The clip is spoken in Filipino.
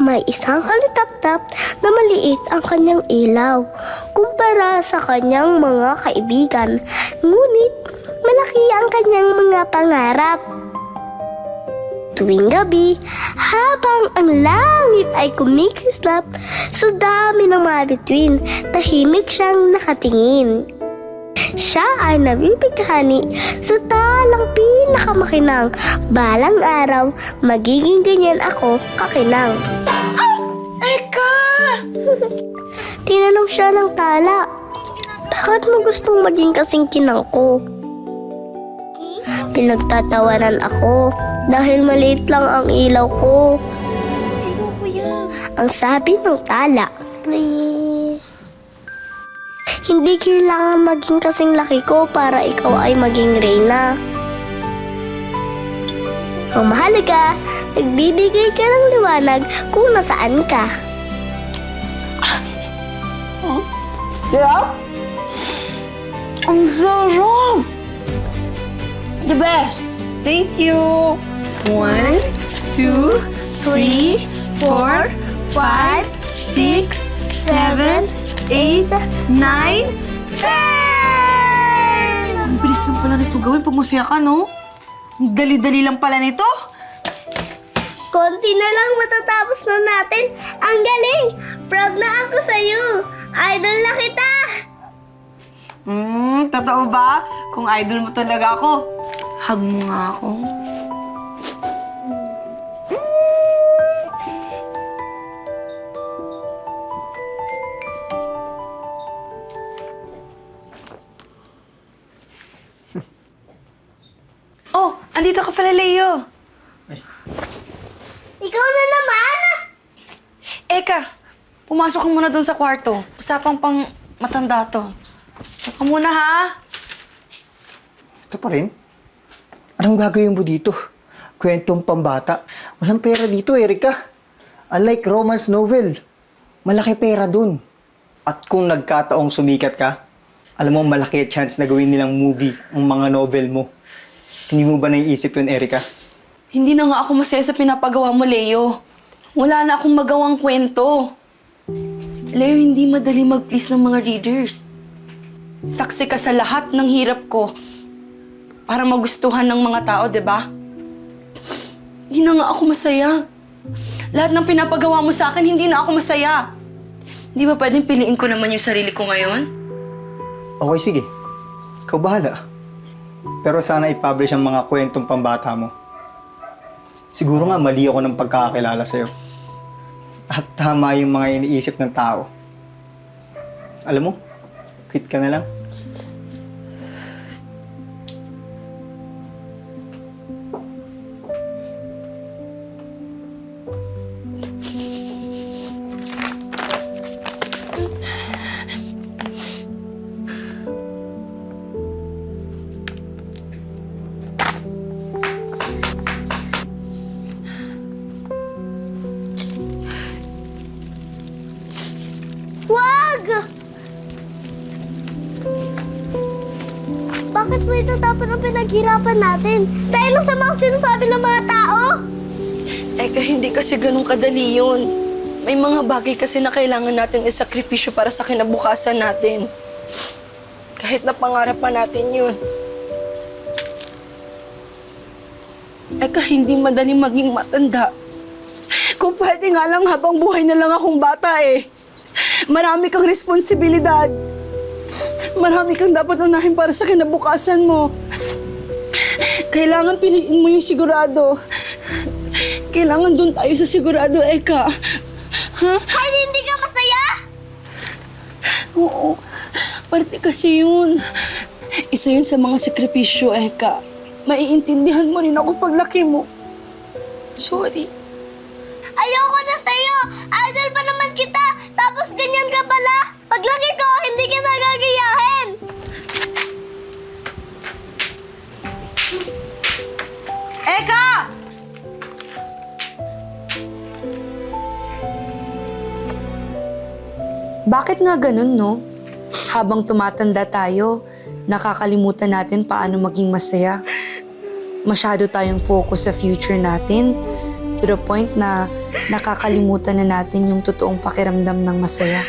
May isang kalitap-tap na maliit ang kanyang ilaw kumpara sa kanyang mga kaibigan. Ngunit malaki ang kanyang mga pangarap. Tuwing gabi, habang ang langit ay kumikislap sa dami ng mga bituin, tahimik siyang nakatingin. Siya ay nabibighani sa talang pinakamakinang. Balang araw, magiging ganyan ako kakinang. Eka! Tinanong siya ng tala, bakit mo gustong maging kasing kinang ko? Pinagtatawanan ako dahil maliit lang ang ilaw ko. Ayoko yan. Ang sabi ng tala, please. Hindi kailangan maging kasing laki ko para ikaw ay maging reyna. Ang mahalaga, nagbibigay ka ng liwanag kung nasaan ka. Yeah? Ang sarap! The best! Thank you! 1, 2, 3, 4, 5, 6, 7, 8, 9, 10! Ang bilis lang pala nito gawin pag masaya ka, no? Ang dali-dali lang pala nito. Konti na lang matatapos na natin. Ang galing! Proud na ako sa'yo! Idol na kita! Totoo ba? Kung idol mo talaga ako, hug mo nga ako. Oh, andito ka pala, Leo. Ikaw na naman! Eka, pumasok ka muna doon sa kwarto. Usapang pang matanda to. Saka muna, ha? Ito pa rin? Anong gagawin mo dito? Kwentong pambata. Walang pera dito, Erika. Unlike romance novel, malaki pera dun. At kung nagkataong sumikat ka, alam mo, malaki chance na gawin nilang movie ang mga novel mo. Hindi mo ba naiisip yun, Erika? Hindi na nga ako masaya sa pinapagawa mo, Leo. Wala na akong magawang kwento. Leo, hindi madali mag-please ng mga readers. Saksi ka sa lahat ng hirap ko para magustuhan ng mga tao, di ba? Hindi na nga ako masaya. Lahat ng pinapagawa mo sa akin, hindi na ako masaya. Di ba pwedeng piliin ko naman yung sarili ko ngayon? Okay, sige. Ikaw bahala. Pero sana i-publish ang mga kwentong pambata mo. Siguro nga mali ako ng pagkakakilala sa'yo. At tama yung mga iniisip ng tao. Alam mo, quit ka na lang. Wag! Bakit mo itatapon ang pinaghirapan natin? Dahil lang sa mga sinasabi ng mga tao? Eka, hindi kasi ganun kadali yun. May mga bagay kasi na kailangan natin isakripisyo para sa kinabukasan natin. Kahit na pangarap pa natin yun. Eka, hindi madali maging matanda. Kung pwede nga lang habang buhay na lang akong bata eh. Marami kang responsibilidad. Marami kang dapat unahin para sa kinabukasan mo. Kailangan piliin mo yung sigurado. Kailangan doon tayo sa sigurado, Eka. Ha? Kahit hindi ka masaya? Oo. Parte kasi yun. Isa yun sa mga sakripisyo, Eka. Maiintindihan mo rin ako paglaki mo. Sorry. Ayoko na sa'yo! Idol pa naman kita! Tapos ganyan ka pala! Paglaki ko, hindi kita gagayahin! Eka! Bakit nga ganun, no? Habang tumatanda tayo, nakakalimutan natin paano maging masaya. Masyado tayong focus sa future natin to the point na nakakalimutan na natin yung totoong pakiramdam ng masaya.